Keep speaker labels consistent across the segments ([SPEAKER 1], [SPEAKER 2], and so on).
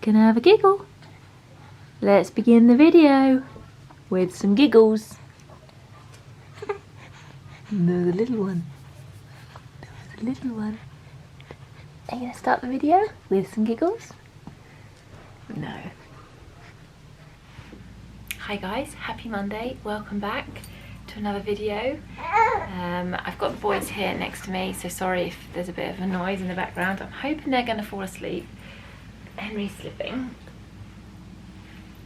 [SPEAKER 1] Gonna have a giggle. Let's begin the video with some giggles. No, the little one. No, the little one. Are you gonna start the video with some giggles? No. Hi guys, happy Monday. Welcome back to another video. I've got the boys here next to me, so sorry if there's a bit of a noise in the background. I'm hoping they're gonna fall asleep. Henry's slipping.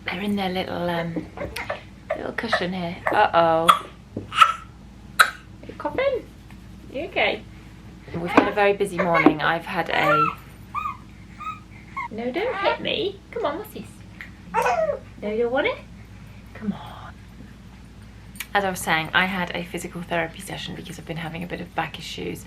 [SPEAKER 1] They're in their little cushion here. Uh-oh. You coughing? You okay? We've had a very busy morning. I've had a... No, don't hit me. Come on, what's this? No, you don't want it? Come on. As I was saying, I had a physical therapy session because I've been having a bit of back issues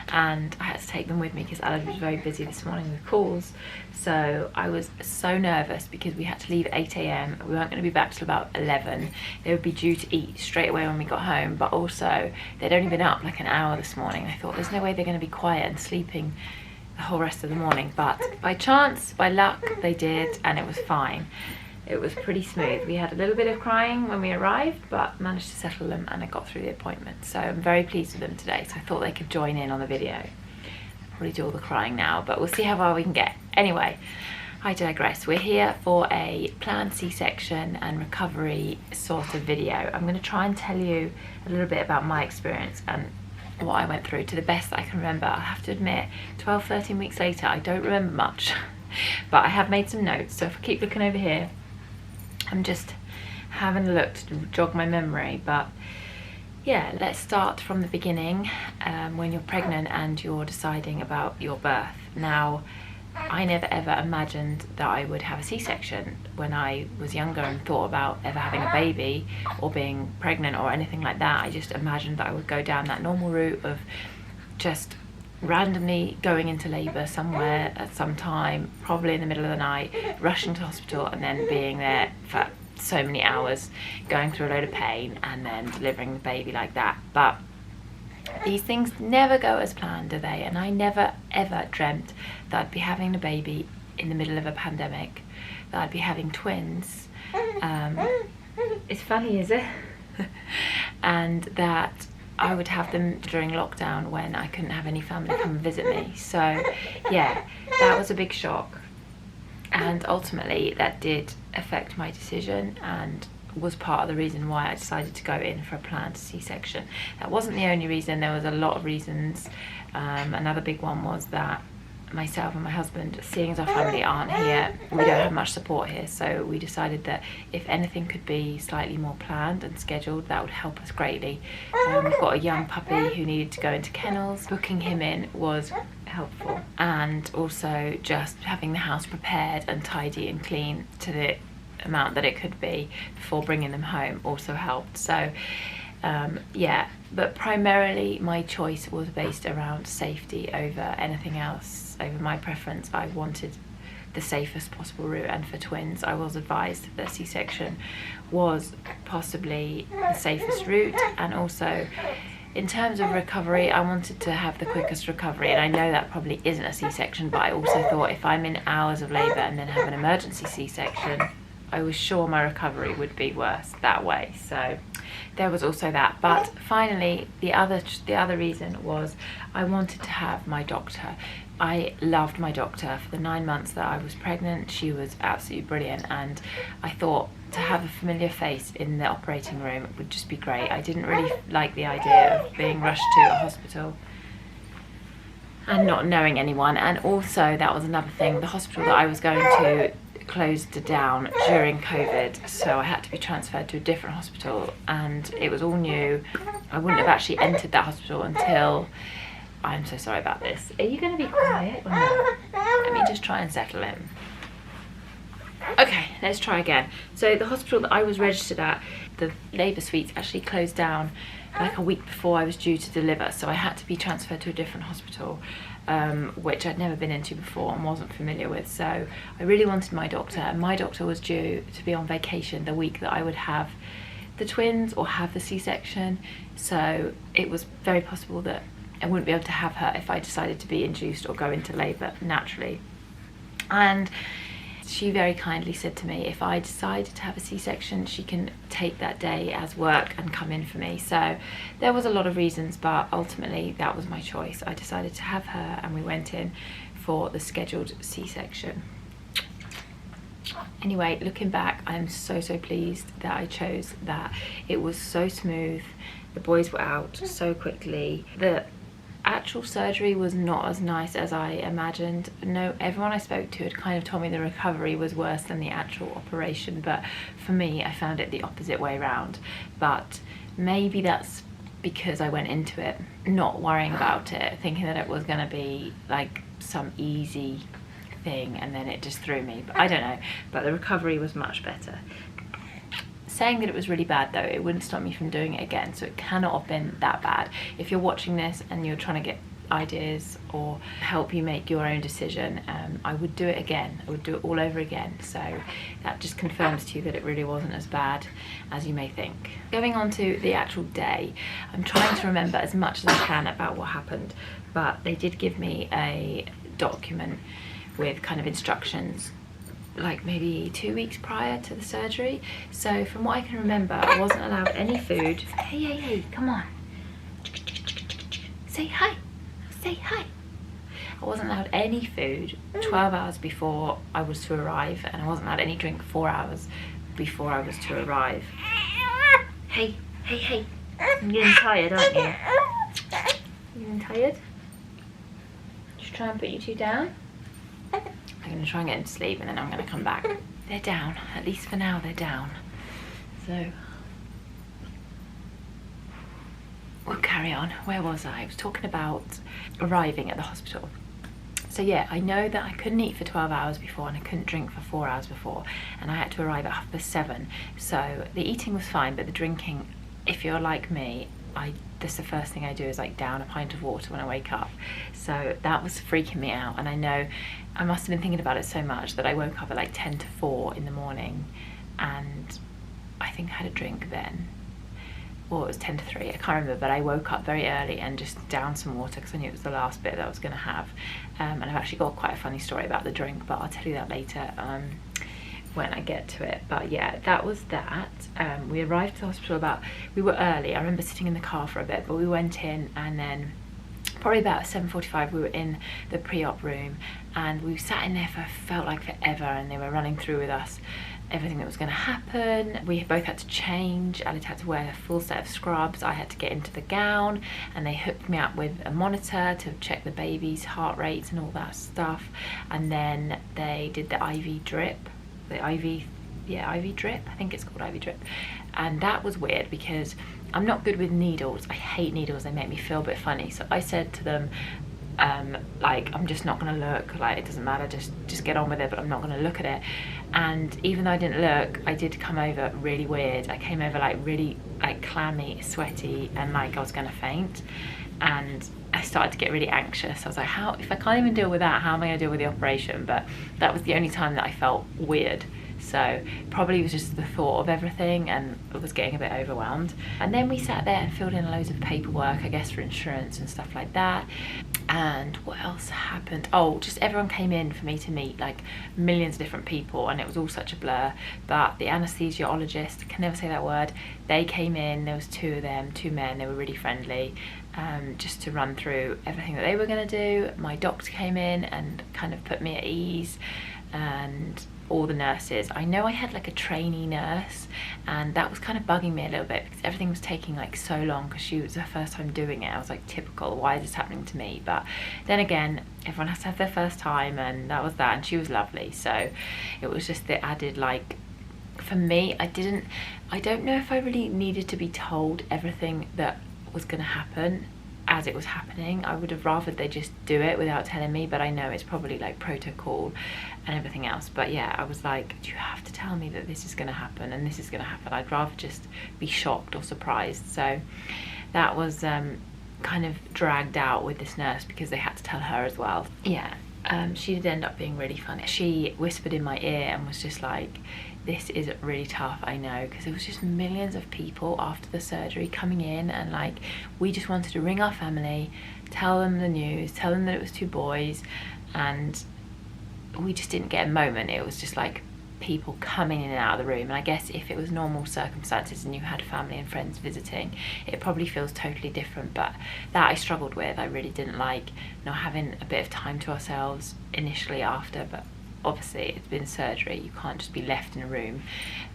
[SPEAKER 1] and I had to take them with me because Alex was very busy this morning with calls. So I was so nervous because we had to leave at 8 AM. We weren't going to be back till about 11. They would be due to eat straight away when we got home, but also they'd only been up like an hour this morning. I thought there's no way they're going to be quiet and sleeping the whole rest of the morning, but by chance, by luck, they did, and it was fine. It was pretty smooth. We had a little bit of crying when we arrived, but managed to settle them and I got through the appointment. So I'm very pleased with them today. So I thought they could join in on the video. I'll probably do all the crying now, but we'll see how far we can get. Anyway, I digress. We're here for a planned C-section and recovery sort of video. I'm gonna try and tell you a little bit about my experience and what I went through to the best that I can remember. I have to admit, 12, 13 weeks later, I don't remember much, but I have made some notes. So if I keep looking over here, I'm just having a look to jog my memory. But yeah, let's start from the beginning, when you're pregnant and you're deciding about your birth. Now, I never ever imagined that I would have a C-section when I was younger and thought about ever having a baby or being pregnant or anything like that. I just imagined that I would go down that normal route of just randomly going into labour somewhere at some time, probably in the middle of the night, rushing to hospital and then being there for so many hours, going through a load of pain and then delivering the baby like that. But these things never go as planned, do they? And I never ever dreamt that I'd be having a baby in the middle of a pandemic, that I'd be having twins. It's funny, is it? And that I would have them during lockdown when I couldn't have any family come and visit me. So yeah, that was a big shock. And ultimately that did affect my decision and was part of the reason why I decided to go in for a planned C-section. That wasn't the only reason, there was a lot of reasons. Another big one was that myself and my husband, seeing as our family aren't here, we don't have much support here, so we decided that if anything could be slightly more planned and scheduled, that would help us greatly. We've got a young puppy who needed to go into kennels. Booking him in was helpful, and also just having the house prepared and tidy and clean to the amount that it could be before bringing them home also helped. So yeah, but primarily my choice was based around safety over anything else. Over my preference, I wanted the safest possible route, and for twins I was advised that C-section was possibly the safest route. And also in terms of recovery, I wanted to have the quickest recovery, and I know that probably isn't a C-section, but I also thought if I'm in hours of labour and then have an emergency C-section, I was sure my recovery would be worse that way. So there was also that. But finally, the other reason was I wanted to have my doctor. I loved my doctor for the 9 months that I was pregnant. She was absolutely brilliant, and I thought to have a familiar face in the operating room would just be great. I didn't really like the idea of being rushed to a hospital and not knowing anyone. And also that was another thing, the hospital that I was going to closed down during COVID, so I had to be transferred to a different hospital and it was all new. I wouldn't have actually entered that hospital until... I'm so sorry about this. Are you going to be quiet or not? Let me just try and settle him. Okay, let's try again. So the hospital that I was registered at, the labour suites actually closed down like a week before I was due to deliver, so I had to be transferred to a different hospital, which I'd never been into before and wasn't familiar with. So I really wanted my doctor, and my doctor was due to be on vacation the week that I would have the twins or have the C-section, so it was very possible that I wouldn't be able to have her if I decided to be induced or go into labour naturally. And she very kindly said to me if I decided to have a C-section, she can take that day as work and come in for me. So there was a lot of reasons, but ultimately that was my choice. I decided to have her and we went in for the scheduled C-section. Anyway, looking back, I'm so pleased that I chose that. It was so smooth. The boys were out so quickly. The actual surgery was not as nice as I imagined. No, everyone I spoke to had kind of told me the recovery was worse than the actual operation, but for me, I found it the opposite way around. But maybe that's because I went into it not worrying about it, thinking that it was going to be like some easy thing, and then it just threw me. But I don't know, but the recovery was much better. Saying that it was really bad though, it wouldn't stop me from doing it again, so it cannot have been that bad. If you're watching this and you're trying to get ideas or help you make your own decision, I would do it again. I would do it all over again. So that just confirms to you that it really wasn't as bad as you may think. Going on to the actual day, I'm trying to remember as much as I can about what happened, but they did give me a document with kind of instructions like maybe 2 weeks prior to the surgery. So from what I can remember, I wasn't allowed any food. Hey, come on. Say hi. Say hi. I wasn't allowed any food 12 hours before I was to arrive, and I wasn't allowed any drink 4 hours before I was to arrive. Hey. You're getting tired, aren't you? You getting tired? Just try and put you two down. I'm going to try and get him to sleep and then I'm going to come back. They're down, at least for now they're down. So we'll carry on. Where was I? I was talking about arriving at the hospital. So yeah, I know that I couldn't eat for 12 hours before and I couldn't drink for 4 hours before, and I had to arrive at 7:30. So the eating was fine, but the drinking, if you're like me, that's the first thing I do is like down a pint of water when I wake up. So that was freaking me out, and I know I must have been thinking about it so much that I woke up at like 10 to 4 in the morning, and I think I had a drink then, or it was 10 to 3, I can't remember, but I woke up very early and just downed some water because I knew it was the last bit that I was going to have. And I've actually got quite a funny story about the drink, but I'll tell you that later when I get to it. But yeah, that was that. We arrived at the hospital we were early. I remember sitting in the car for a bit, but we went in, and then probably about 7:45 we were in the pre-op room, and we sat in there for felt like forever, and they were running through with us everything that was going to happen. We both had to change. Alex had to wear a full set of scrubs. I had to get into the gown, and they hooked me up with a monitor to check the baby's heart rates and all that stuff. And then they did the IV drip, IV drip, I think it's called IV drip. And that was weird because I'm not good with needles. I hate needles, they make me feel a bit funny. So I said to them, like, I'm just not gonna look, like, it doesn't matter, just get on with it, but I'm not gonna look at it. And even though I didn't look, I did come over really weird. I came over like really like clammy, sweaty, and like I was gonna faint. And I started to get really anxious. I was like, if I can't even deal with that, how am I gonna deal with the operation? But that was the only time that I felt weird. So probably it was just the thought of everything, and I was getting a bit overwhelmed. And then we sat there and filled in loads of paperwork, I guess for insurance and stuff like that. And what else happened? Oh, just everyone came in for me to meet, like millions of different people, and it was all such a blur. But the anesthesiologist, I can never say that word, they came in. There was 2 of them, 2 men. They were really friendly, just to run through everything that they were going to do. My doctor came in and kind of put me at ease, and all the nurses. I know I had like a trainee nurse, and that was kind of bugging me a little bit because everything was taking like so long because she was her first time doing it. I was like, typical, why is this happening to me? But then again, everyone has to have their first time, and that was that, and she was lovely. So it was just the added, like, for me, I don't know if I really needed to be told everything that was going to happen as it was happening. I would have rather they just do it without telling me, but I know it's probably like protocol and everything else. But yeah, I was like, do you have to tell me that this is going to happen and this is going to happen? I'd rather just be shocked or surprised. So that was kind of dragged out with this nurse because they had to tell her as well. Yeah, she did end up being really funny. She whispered in my ear and was just like, this is really tough, I know, because there was just millions of people after the surgery coming in, and like, we just wanted to ring our family, tell them the news, tell them that it was 2 boys, and we just didn't get a moment. It was just like people coming in and out of the room, and I guess if it was normal circumstances and you had family and friends visiting, it probably feels totally different. But that I struggled with. I really didn't like not having a bit of time to ourselves initially after, but obviously it's been surgery, you can't just be left in a room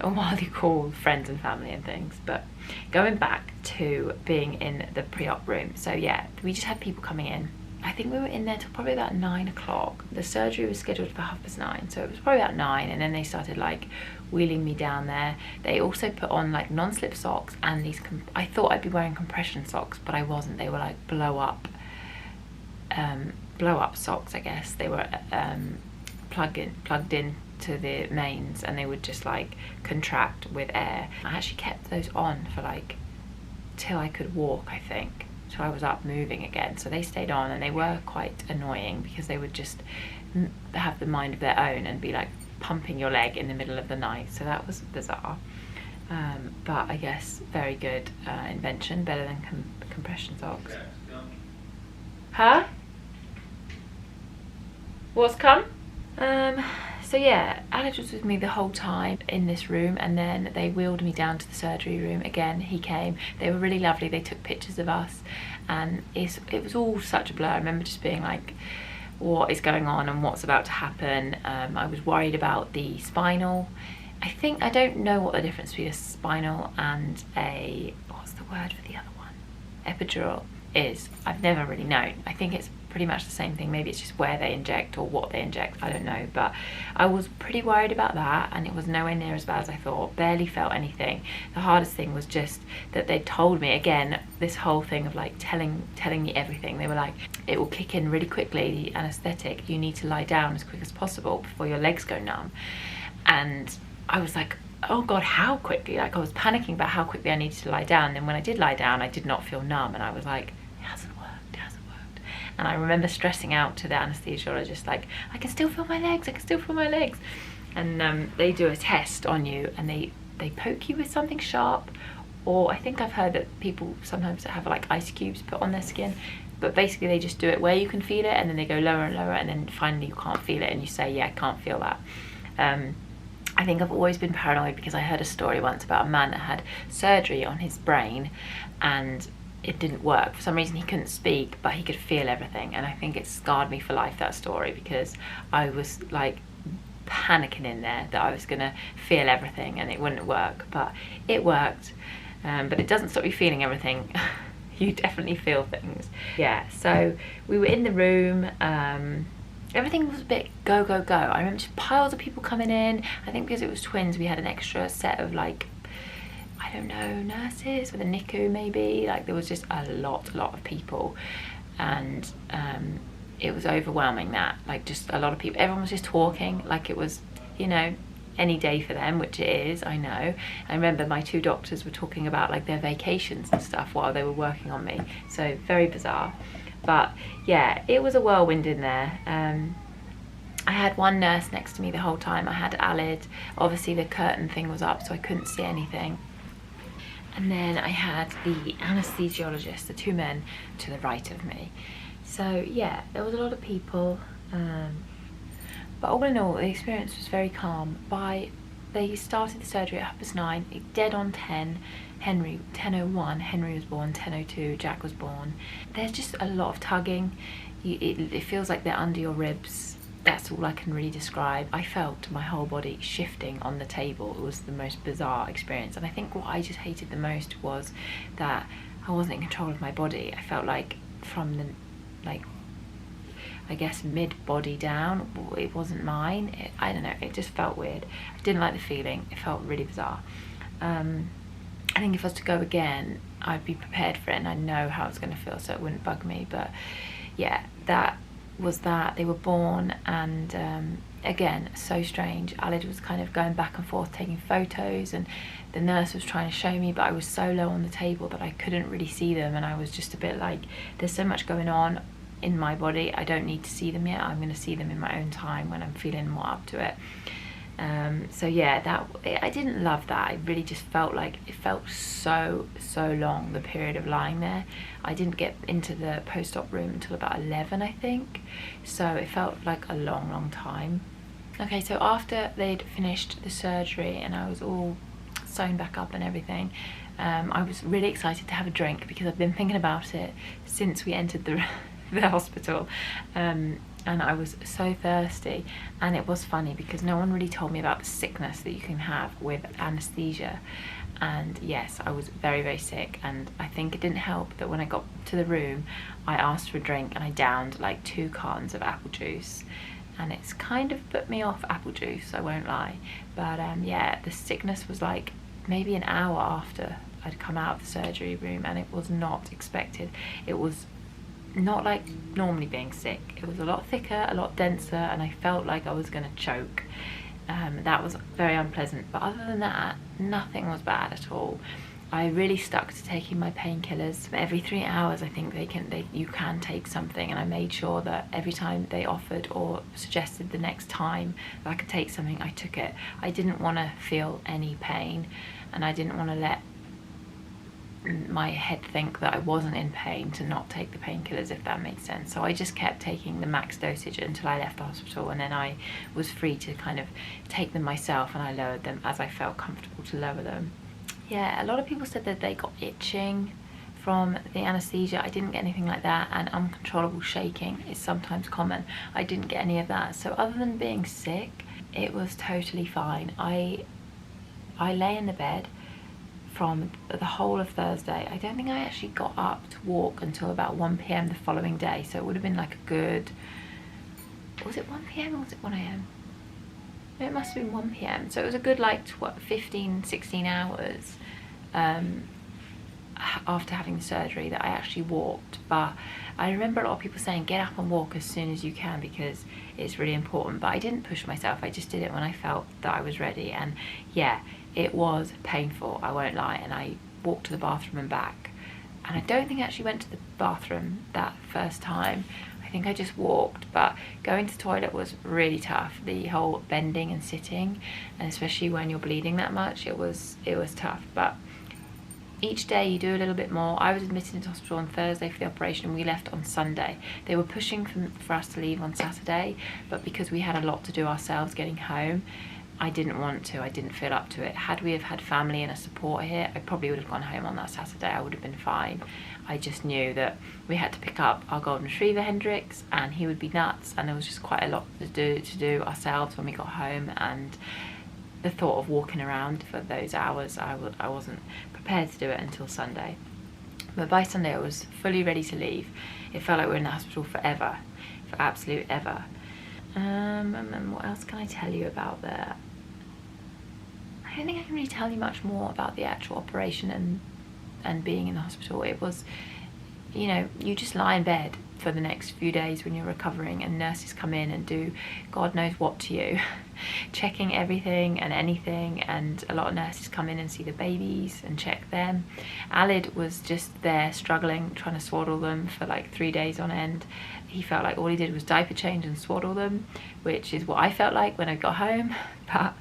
[SPEAKER 1] while you call friends and family and things. But going back to being in the pre-op room, so yeah, we just had people coming in. I think we were in there till probably about 9 o'clock. The surgery was scheduled for 9:30, so it was probably about 9, and then they started like wheeling me down there. They also put on like non-slip socks and these, I thought I'd be wearing compression socks, but I wasn't. They were like blow up socks, I guess. They were plugged in to the mains, and they would just like contract with air. I actually kept those on for like till I could walk, I think. So I was up moving again, so they stayed on, and they were quite annoying because they would just have the mind of their own and be like pumping your leg in the middle of the night. So that was bizarre, but I guess very good invention, better than compression socks. Huh? What's come? So yeah, Alex was with me the whole time in this room, and then they wheeled me down to the surgery room. Again, he came. They were really lovely. They took pictures of us, and it was all such a blur. I remember just being like, what is going on and what's about to happen? I was worried about the spinal. I don't know what the difference between a spinal and a, what's the word for the other one? Epidural is. I've never really known. I think it's pretty much the same thing. Maybe it's just where they inject or what they inject, I don't know. But I was pretty worried about that, and it was nowhere near as bad as I thought. Barely felt anything. The hardest thing was just that they told me, again, this whole thing of like telling me everything. They were like, it will kick in really quickly, the anesthetic. You need to lie down as quick as possible before your legs go numb. And I was like, oh God, how quickly? Like I was panicking about how quickly I needed to lie down. And then when I did lie down, I did not feel numb, and I was like, it hasn't worked. And I remember stressing out to the anesthesiologist, like, I can still feel my legs, I can still feel my legs. And they do a test on you, and they poke you with something sharp, or I think I've heard that people sometimes have like ice cubes put on their skin, but basically they just do it where you can feel it, and then they go lower and lower, and then finally you can't feel it, and you say, yeah, I can't feel that. I think I've always been paranoid because I heard a story once about a man that had surgery on his brain, and it didn't work. For some reason he couldn't speak, but he could feel everything, and I think it scarred me for life, that story, because I was like panicking in there that I was gonna feel everything and it wouldn't work. But it worked, but it doesn't stop you feeling everything. You definitely feel things. Yeah, so we were in the room. Everything was a bit go, go, go. I remember just piles of people coming in. I think because it was twins, we had an extra set of like, I don't know, nurses with a NICU maybe. Like there was just a lot of people, and it was overwhelming. That like just a lot of people. Everyone was just talking like it was, you know, any day for them, which it is, I know. I remember my 2 doctors were talking about like their vacations and stuff while they were working on me. So very bizarre. But yeah, it was a whirlwind in there. I had one nurse next to me the whole time. I had Alid. Obviously the curtain thing was up, so I couldn't see anything. And then I had the anesthesiologist, the 2 men to the right of me. So yeah, there was a lot of people. But all in all, the experience was very calm. They started the surgery at 9:30, dead on 10. 10:01, Henry was born, 10:02, Jack was born. There's just a lot of tugging. It feels like they're under your ribs. That's all I can really describe. I felt my whole body shifting on the table. It was the most bizarre experience. And I think what I just hated the most was that I wasn't in control of my body. I felt like from the, like, I guess mid-body down, it wasn't mine. I don't know, it just felt weird. I didn't like the feeling. It felt really bizarre. I think if I was to go again, I'd be prepared for it and I know how it's going to feel, so it wouldn't bug me. But yeah, that was that. They were born, and again, so strange. Alid was kind of going back and forth taking photos, and the nurse was trying to show me, but I was so low on the table that I couldn't really see them, and I was just a bit like, there's so much going on in my body, I don't need to see them yet. I'm going to see them in my own time when I'm feeling more up to it. So yeah, I didn't love that. I really just felt like it felt so long, the period of lying there. I didn't get into the post-op room until about 11, I think, so it felt like a long time. Okay, so after they'd finished the surgery and I was all sewn back up and everything, I was really excited to have a drink because I've been thinking about it since we entered the hospital, and I was so thirsty. And it was funny because no one really told me about the sickness that you can have with anaesthesia. And yes, I was very, very sick, and I think it didn't help that when I got to the room I asked for a drink and I downed like 2 cartons of apple juice, and it's kind of put me off apple juice, I won't lie. But yeah, the sickness was like maybe an hour after I'd come out of the surgery room, and it was not expected. It was not like normally being sick. It was a lot thicker, a lot denser, and I felt like I was gonna choke. That was very unpleasant, but other than that, nothing was bad at all. I really stuck to taking my painkillers. Every 3 hours I think you can take something, and I made sure that every time they offered or suggested the next time that I could take something, I took it. I didn't want to feel any pain, and I didn't want to let my head think that I wasn't in pain to not take the painkillers, if that makes sense. So I just kept taking the max dosage until I left the hospital, and then I was free to kind of take them myself, and I lowered them as I felt comfortable to lower them. Yeah, a lot of people said that they got itching from the anaesthesia. I didn't get anything like that, and uncontrollable shaking is sometimes common. I didn't get any of that. So other than being sick, it was totally fine. I lay in the bed from the whole of Thursday. I don't think I actually got up to walk until about 1 p.m. the following day, so it would have been like a good, was it 1 p.m. or was it 1 a.m? No, it must have been 1 p.m. So it was a good like 15, 16 hours after having the surgery that I actually walked. But I remember a lot of people saying get up and walk as soon as you can because it's really important, but I didn't push myself. I just did it when I felt that I was ready. And yeah, it was painful, I won't lie, and I walked to the bathroom and back, and I don't think I actually went to the bathroom that first time. I think I just walked, but going to the toilet was really tough. The whole bending and sitting, and especially when you're bleeding that much, it was tough. But each day you do a little bit more. I was admitted into hospital on Thursday for the operation, and we left on Sunday. They were pushing for us to leave on Saturday, but because we had a lot to do ourselves getting home, I didn't want to. I didn't feel up to it. Had we have had family and a support here, I probably would have gone home on that Saturday. I would have been fine. I just knew that we had to pick up our golden retriever Hendrix, and he would be nuts, and there was just quite a lot to do ourselves when we got home, and the thought of walking around for those hours, I wasn't prepared to do it until Sunday. But by Sunday I was fully ready to leave. It felt like we were in the hospital forever, for absolute ever. And what else can I tell you about that? I don't think I can really tell you much more about the actual operation and being in the hospital. It was, you know, you just lie in bed for the next few days when you're recovering, and nurses come in and do God knows what to you, checking everything and anything, and a lot of nurses come in and see the babies and check them. Alid was just there struggling, trying to swaddle them for like 3 days on end. He felt like all he did was diaper change and swaddle them, which is what I felt like when I got home. But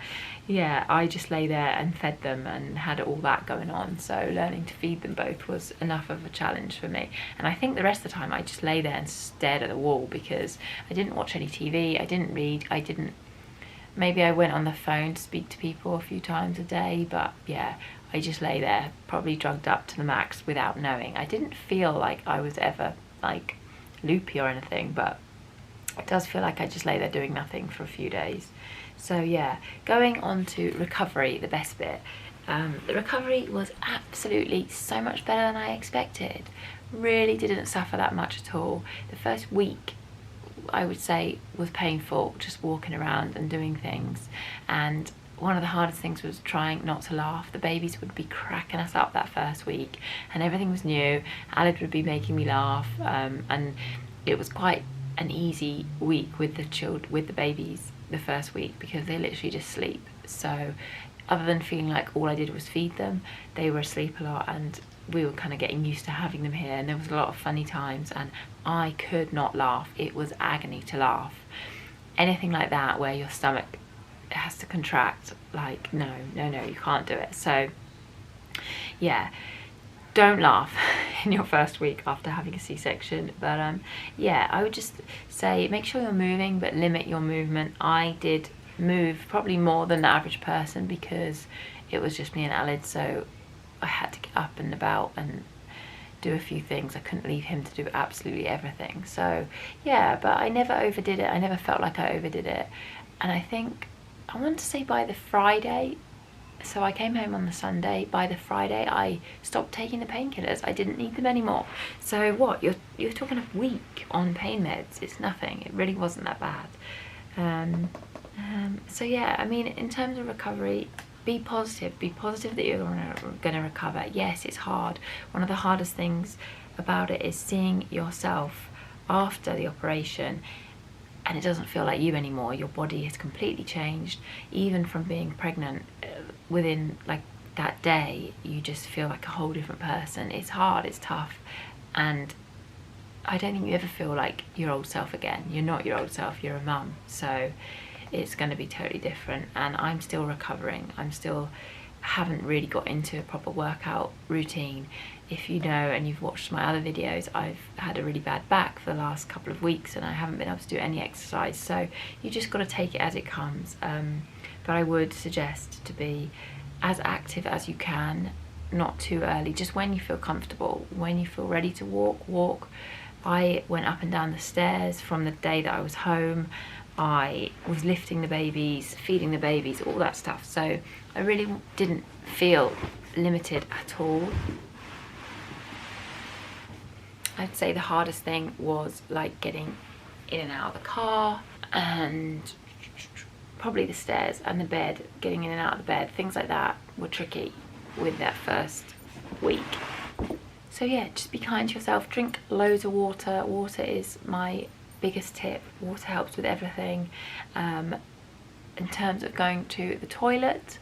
[SPEAKER 1] yeah, I just lay there and fed them and had all that going on. So learning to feed them both was enough of a challenge for me. And I think the rest of the time I just lay there and stared at the wall because I didn't watch any TV, I didn't read, maybe I went on the phone to speak to people a few times a day, but yeah, I just lay there, probably drugged up to the max without knowing. I didn't feel like I was ever like loopy or anything, but it does feel like I just lay there doing nothing for a few days. So yeah, going on to recovery, the best bit. The recovery was absolutely so much better than I expected. Really didn't suffer that much at all. The first week, I would say, was painful, just walking around and doing things. And one of the hardest things was trying not to laugh. The babies would be cracking us up that first week, and everything was new. Alid would be making me laugh, and it was quite an easy week with the babies the first week because they literally just sleep. So other than feeling like all I did was feed them, they were asleep a lot, and we were kind of getting used to having them here, and there was a lot of funny times, and I could not laugh. It was agony to laugh. Anything like that where your stomach has to contract, like no, you can't do it. So yeah, don't laugh in your first week after having a C-section. But yeah, I would just say make sure you're moving, but limit your movement. I did move probably more than the average person because it was just me and Aled, so I had to get up and about and do a few things. I couldn't leave him to do absolutely everything. So yeah, but I never overdid it. I never felt like I overdid it. And I think, I want to say by the Friday, so I came home on the Sunday, by the Friday I stopped taking the painkillers. I didn't need them anymore. So what, you're talking a week on pain meds. It's nothing. It really wasn't that bad. So yeah, I mean, in terms of recovery, be positive that you're going to recover. Yes, it's hard. One of the hardest things about it is seeing yourself after the operation and it doesn't feel like you anymore. Your body has completely changed. Even from being pregnant, within like that day, you just feel like a whole different person. It's hard, it's tough, and I don't think you ever feel like your old self again. You're not your old self, you're a mum. So it's going to be totally different, and I'm still recovering. Haven't really got into a proper workout routine. If you know and you've watched my other videos, I've had a really bad back for the last couple of weeks and I haven't been able to do any exercise, so you just got to take it as it comes. But I would suggest to be as active as you can, not too early, just when you feel comfortable, when you feel ready to walk. I went up and down the stairs from the day that I was home. I was lifting the babies, feeding the babies, all that stuff. So I really didn't feel limited at all. I'd say the hardest thing was like getting in and out of the car, and probably the stairs and the bed, getting in and out of the bed, things like that were tricky with that first week. So yeah, just be kind to yourself, drink loads of water. Water is my biggest tip. Water helps with everything. In terms of going to the toilet,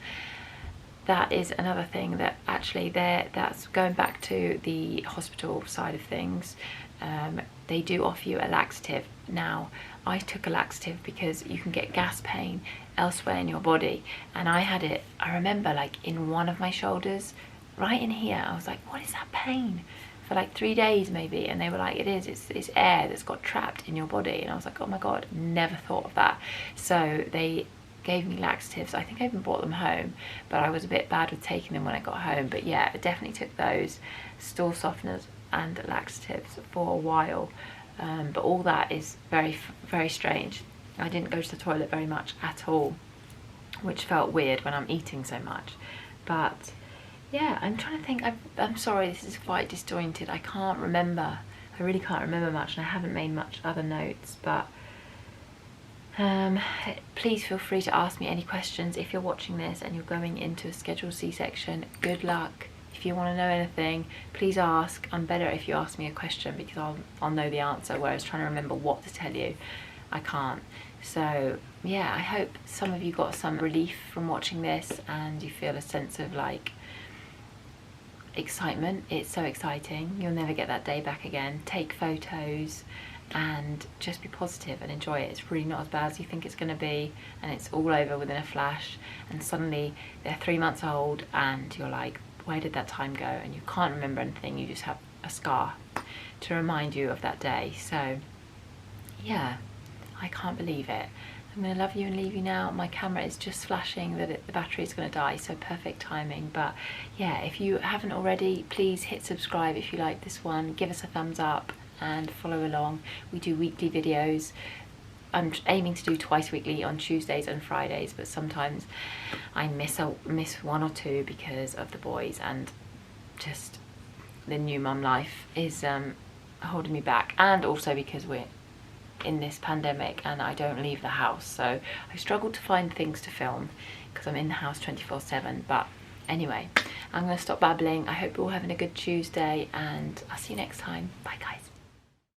[SPEAKER 1] that is another thing that actually that's going back to the hospital side of things. They do offer you a laxative. Now, I took a laxative because you can get gas pain elsewhere in your body, and I had it, I remember, like in one of my shoulders, right in here. I was like, what is that pain? For like 3 days maybe, and they were like, it's air that's got trapped in your body. And I was like, oh my god, never thought of that. So they gave me laxatives. I think I even brought them home, but I was a bit bad with taking them when I got home. But yeah, I definitely took those, stool softeners and laxatives for a while. But all that is very, very strange. I didn't go to the toilet very much at all, which felt weird when I'm eating so much. But yeah, I'm trying to think. I'm sorry, this is quite disjointed. I can't remember. I really can't remember much, and I haven't made much other notes. But please feel free to ask me any questions. If you're watching this and you're going into a scheduled C-section, good luck. If you want to know anything, please ask. I'm better if you ask me a question because I'll know the answer, whereas trying to remember what to tell you, I can't. So yeah, I hope some of you got some relief from watching this and you feel a sense of like excitement. It's so exciting. You'll never get that day back again. Take photos and just be positive and enjoy it. It's really not as bad as you think it's going to be, and it's all over within a flash, and suddenly they're 3 months old and you're like, where did that time go? And you can't remember anything. You just have a scar to remind you of that day. So yeah, I can't believe it. I'm going to love you and leave you now. My camera is just flashing that the battery is going to die, so perfect timing. But yeah, if you haven't already, please hit subscribe if you like this one. Give us a thumbs up and follow along. We do weekly videos. I'm aiming to do twice weekly on Tuesdays and Fridays, but sometimes I miss one or two because of the boys, and just the new mum life is holding me back, and also because we're in this pandemic and I don't leave the house, so I struggle to find things to film because I'm in the house 24/7. But anyway, I'm going to stop babbling. I hope you're all having a good Tuesday, and I'll see you next time. Bye guys.